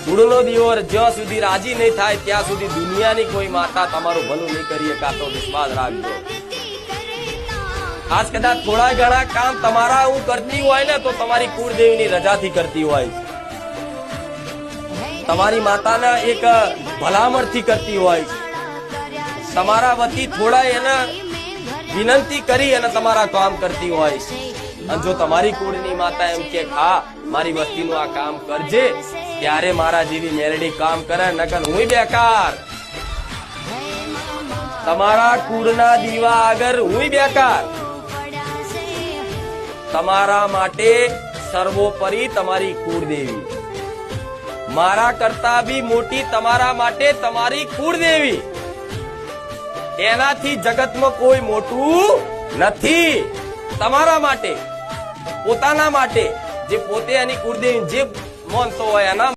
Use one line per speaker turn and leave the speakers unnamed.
કુળનો દીવો જ્યાં સુધી રાજી નહીં થાય ત્યાં સુધી દુનિયાની કોઈ માતા તમારું ભલું નહીં કરી શકાતો વિશ્વાસ રાખજો. આજ કદાચ થોડા ઘણા કામ તમારા હું કરતી હોય ને તો તમારી કુળદેવીની રજાથી કરતી હોય, તમારી માતાના એક ભલામણથી કરતી હોય, તમારા વતી થોડા એને વિનંતી કરી અને તમારા કામ કરતી હોય. અને જો તમારી કુળની માતા એમ કે હા મારી વસ્તીનું આ કામ કરજે, ત્યારે મારા જેવી મેલડી કામ કરે, નકર હું બેકાર. તમારા કુળના દીવા આગળ હું બેકાર. તમારા માટે સર્વોપરી તમારી કુળદેવી, મારા કરતા બી મોટી તમારા માટે તમારી કુળદેવી. એનાથી જગતમાં કોઈ મોટું નથી. તમારા માટે, પોતાના માટે, જે પોતે એની કુળદેવી જે માનતો હોય એના